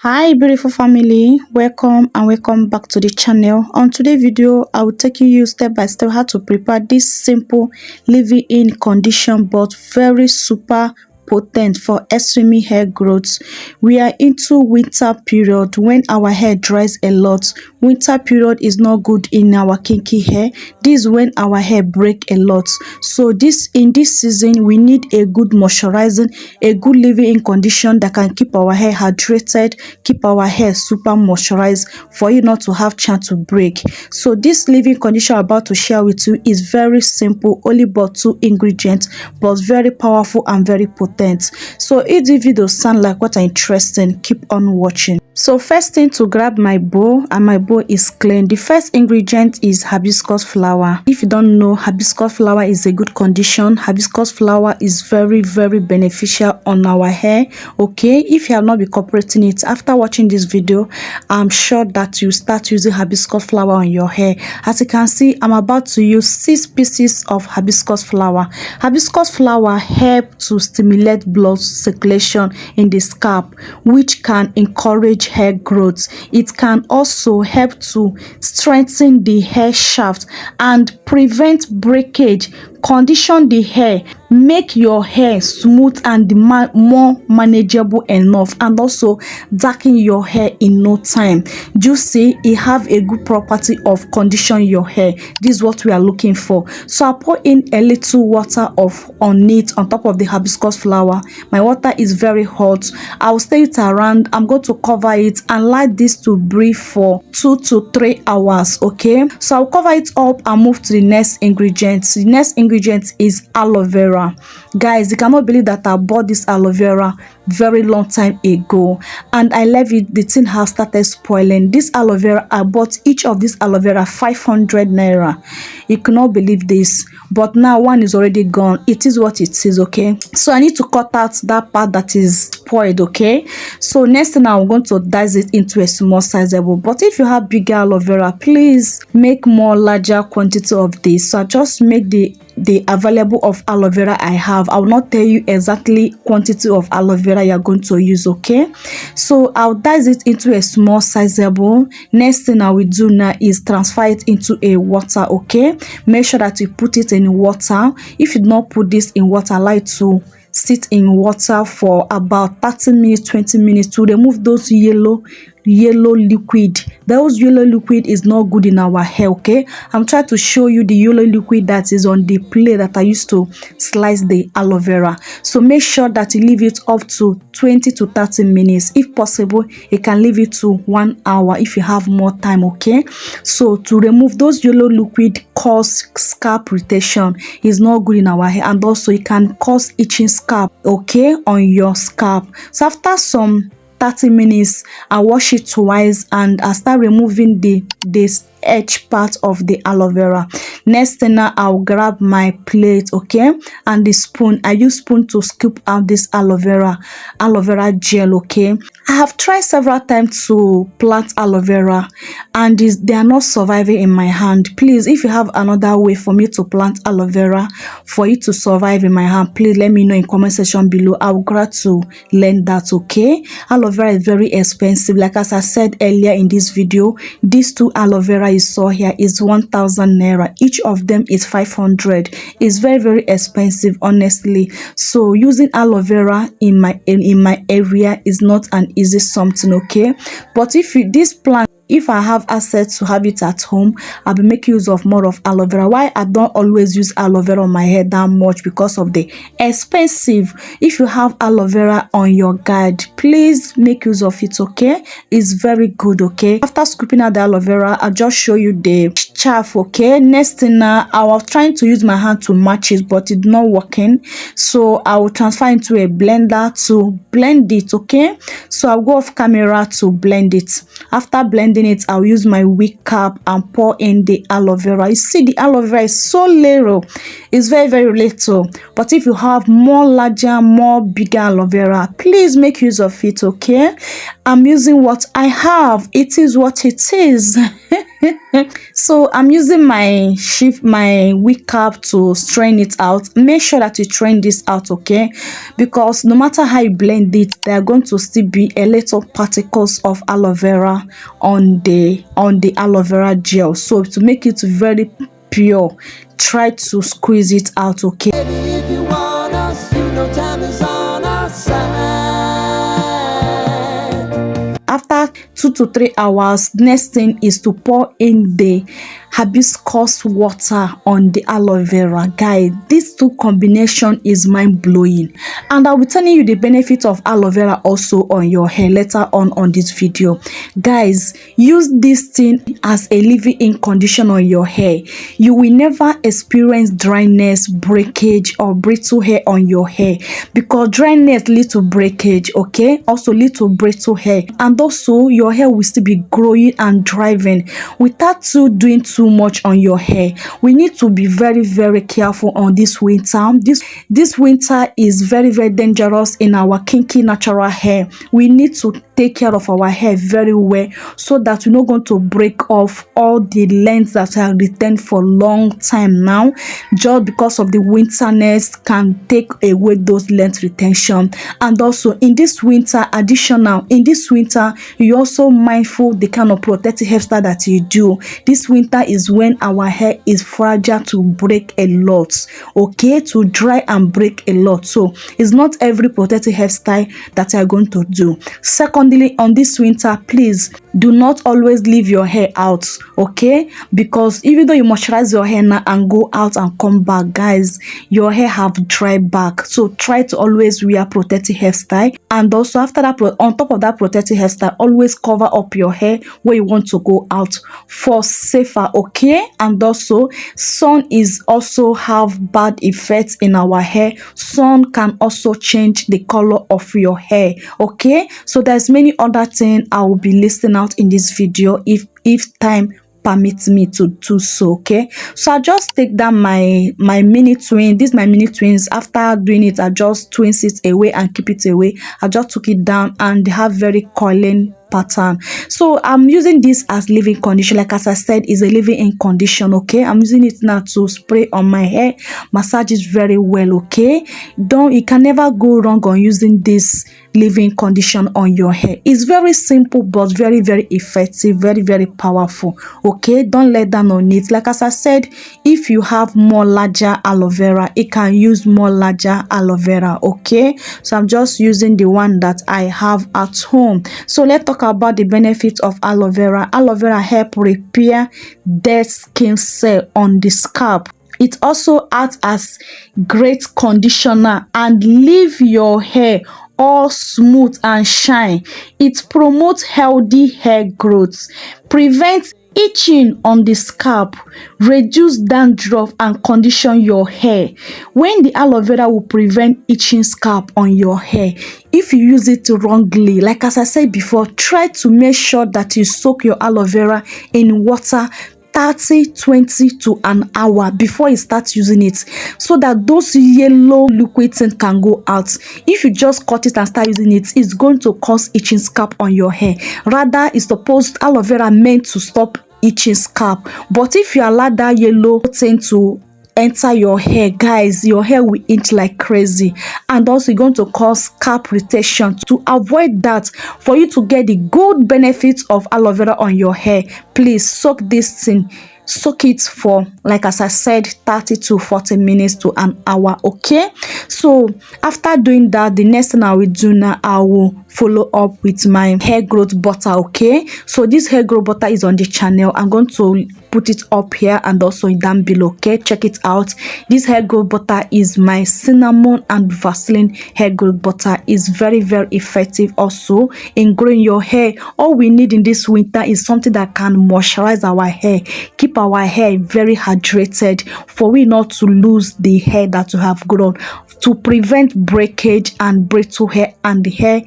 Hi beautiful family, welcome and welcome back to the channel. On today's video I will take you step by step how to prepare this simple leave-in condition but very super potent for extreme hair growth. We are into winter period when our hair dries a lot. Winter period is not good in our kinky hair. This is when our hair break a lot. So in this season we need a good moisturizing, a good leave-in condition that can keep our hair hydrated, keep our hair super moisturized for you not to have chance to break. So this leave-in condition I'm about to share with you is very simple, only but 2 ingredients, but very powerful and very potent. So if the video sound like what interesting, keep on watching. So first thing, to grab my bowl, and my bowl is clean. The first ingredient is hibiscus flower. If you don't know, hibiscus flower is a good condition. Hibiscus flower is very beneficial on our hair. Okay, if you have not been incorporating it after watching this video, I'm sure that you start using hibiscus flower on your hair. As you can see, I'm about to use 6 pieces of hibiscus flower. Hibiscus flower help to stimulate blood circulation in the scalp, which can encourage hair growth. It can also help to strengthen the hair shaft and prevent breakage, condition the hair, make your hair smooth and more manageable enough, and also darken your hair in no time. You see, it have a good property of condition your hair. This is what we are looking for. So I pour in a little water on top of the hibiscus flower. My water is very hot. I will stir it around. I'm going to cover it and let this to breathe for 2 to 3 hours. Okay, so I'll cover it up and move to the next ingredient. The next ingredient is aloe vera. Guys, you cannot believe that I bought this aloe vera very long time ago and I left it. The thing has started spoiling. This aloe vera, I bought each of this aloe vera 500 naira. You cannot believe this, but now one is already gone. It is what it is. Okay, so I need to cut out that part that is spoiled. Okay, so next thing, I'm going to dice it into a small sizable, but if you have bigger aloe vera, please make more larger quantity of this. So I just make the available of aloe vera I have. I will not tell you exactly quantity of aloe vera you are going to use. Okay, so I'll dice it into a small sizable. Next thing I will do now is transfer it into a water. Okay, make sure that you put it in water. If you do not put this in water, allow it to sit in water for about 30 minutes 20 minutes to remove those yellow liquid. Those yellow liquid is not good in our hair. Okay, I'm trying to show you the yellow liquid that is on the plate that I used to slice the aloe vera. So make sure that you leave it up to 20 to 30 minutes. If possible, you can leave it to 1 hour if you have more time. Okay, so to remove those yellow liquid cause scalp irritation, is not good in our hair, and also it can cause itching scalp. Okay, on your scalp. So after some 30 minutes, I wash it twice and I start removing this edge part of the aloe vera. Next thing, now I'll grab my plate, okay, and the spoon. I use spoon to scoop out this aloe vera gel. Okay, I have tried several times to plant aloe vera and they are not surviving in my hand. Please, if you have another way for me to plant aloe vera for it to survive in my hand, please let me know in comment section below. I will glad to learn that. Okay, aloe vera is very expensive. Like as I said earlier in this video, these 2 aloe vera you saw here is 1,000 naira. Each of them is 500. It's very expensive, honestly. So using aloe vera in my area is not an easy something. Okay, but this plant, if I have access to have it at home, I'll be making use of more of aloe vera. Why I don't always use aloe vera on my hair that much? Because of the expensive. If you have aloe vera on your guard, please make use of it. Okay, it's very good. Okay, after scooping out the aloe vera, I'll just show you the chaff. Okay, next thing, now I was trying to use my hand to match it, but it's not working, so I will transfer into a blender to blend it. Okay, so I'll go off camera to blend it. After blending it, I'll use my wig cap and pour in the aloe vera. You see, the aloe vera is so little, it's very little, but if you have more larger, more bigger aloe vera, please make use of it. Okay, I'm using what I have. It is what it is. So I'm using my wig cap to strain it out. Make sure that you strain this out, okay? Because no matter how you blend it, there are going to still be a little particles of aloe vera on the aloe vera gel. So to make it very pure, try to squeeze it out, okay? Baby, if you want us, you know time is on our side. After 2 to 3 hours, next thing is to pour in the hibiscus water on the aloe vera. Guys, this two combination is mind-blowing, and I'll be telling you the benefit of aloe vera also on your hair later on this video. Guys, use this thing as a leave-in condition on your hair. You will never experience dryness, breakage, or brittle hair on your hair, because dryness leads to breakage, okay? Also lead to brittle hair, and also your hair will still be growing and driving without you doing too much on your hair. We need to be very careful on this winter. This winter is very dangerous in our kinky natural hair. We need to take care of our hair very well, so that we're not going to break off all the lengths that are retained for a long time now, just because of the winterness can take away those length retention. And also in this winter, you also mindful the kind of protective hairstyle that you do. This winter is when our hair is fragile to break a lot, okay, to dry and break a lot. So it's not every protective hairstyle that you are going to do. Secondly, on this winter, please do not always leave your hair out, okay? Because even though you moisturize your hair now and go out and come back, guys, your hair have dry back. So try to always wear protective hairstyle, and also after that, on top of that protective hairstyle, always cover up your hair where you want to go out for safer, okay? And also sun is also have bad effects in our hair. Sun can also change the color of your hair, okay? So there's many other things I will be listing out in this video if time permits me to do so, okay? So I just take down my mini twin. This my mini twins. After doing it, I just twins it away and keep it away. I just took it down, and they have very coiling pattern. So I'm using this as leave-in condition. Like as I said, is a leave-in condition, okay? I'm using it now to spray on my hair, massage it very well, okay? You can never go wrong on using this leave-in condition on your hair. It's very simple but very effective, very powerful, okay? Don't let down on it. Like as I said, if you have more larger aloe vera, it can use more larger aloe vera, okay? So I'm just using the one that I have at home. So let's talk about the benefits of aloe vera. Aloe vera help repair dead skin cell on the scalp. It also acts as great conditioner and leave your hair all smooth and shine. It promotes healthy hair growth, prevents itching on the scalp, reduce dandruff, and condition your hair. When the aloe vera will prevent itching scalp on your hair, if you use it wrongly, like as I said before, try to make sure that you soak your aloe vera in water 20 to an hour before you start using it, so that those yellow liquid things can go out. If you just cut it and start using it, it's going to cause itching scalp on your hair. Rather, it's supposed aloe vera meant to stop itching scalp, but if you allow that yellow thing to enter your hair, guys, your hair will itch like crazy, and also you're going to cause scalp irritation. To avoid that, for you to get the good benefits of aloe vera on your hair, please soak this thing. Soak it for, like as I said, 30 to 40 minutes to an hour, okay? So after doing that, the next thing I will do now, I will follow up with my hair growth butter, okay? So this hair growth butter is on the channel. I'm going to put it up here and also down below, okay? Check it out. This hair growth butter is my cinnamon and Vaseline hair growth butter. Is very effective also in growing your hair. All we need in this winter is something that can moisturize our hair, keep our hair very hydrated, for we not to lose the hair that we have grown, to prevent breakage and brittle hair and hair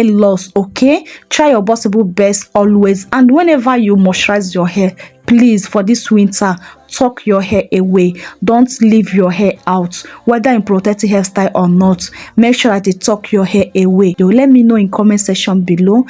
loss, okay? Try your possible best always, and whenever you moisturize your hair, please, for this winter, tuck your hair away. Don't leave your hair out, whether in protective hairstyle or not. Make sure that you tuck your hair away. Let me know in comment section below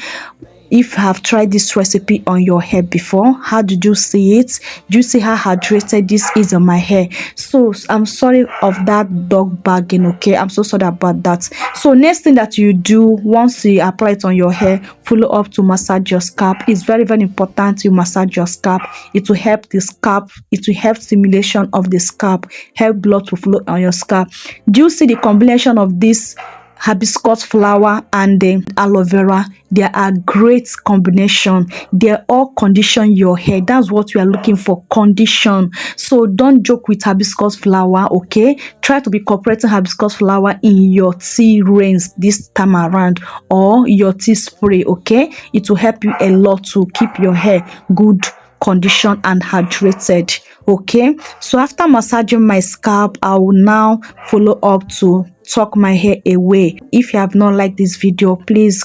if you have tried this recipe on your hair before. How did you see it? Do you see how hydrated this is on my hair? So I'm sorry of that dog bagging, okay? I'm so sorry about that. So next thing that you do once you apply it on your hair, follow up to massage your scalp. It's very, very important you massage your scalp. It will help the scalp, it will help stimulation of the scalp, help blood to flow on your scalp. Do you see the combination of this hibiscus flower and the aloe vera? They are a great combination. They all condition your hair. That's what we are looking for, condition. So don't joke with hibiscus flower, okay? Try to be incorporating hibiscus flower in your tea rinse this time around, or your tea spray, okay? It will help you a lot to keep your hair good condition and hydrated, okay? So after massaging my scalp, I will now follow up to tuck my hair away. If you have not liked this video, please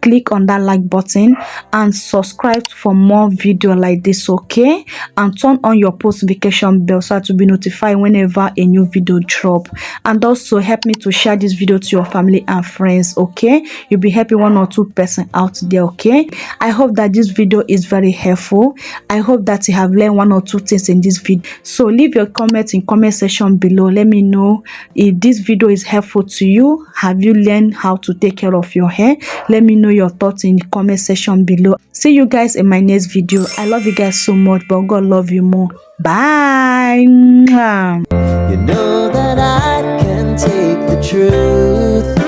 click on that like button and subscribe for more video like this, okay? And turn on your post notification bell so to be notified whenever a new video drop. And also help me to share this video to your family and friends, okay? You'll be helping 1 or 2 person out there, okay? I hope that this video is very helpful. I hope that you have learned 1 or 2 things in this video. So leave your comments in comment section below. Let me know if this video is helpful to you. Have you learned how to take care of your hair? Let me know your thoughts in the comment section below. See you guys in my next video. I love you guys so much, but God love you more. Bye. You know that I can take the truth.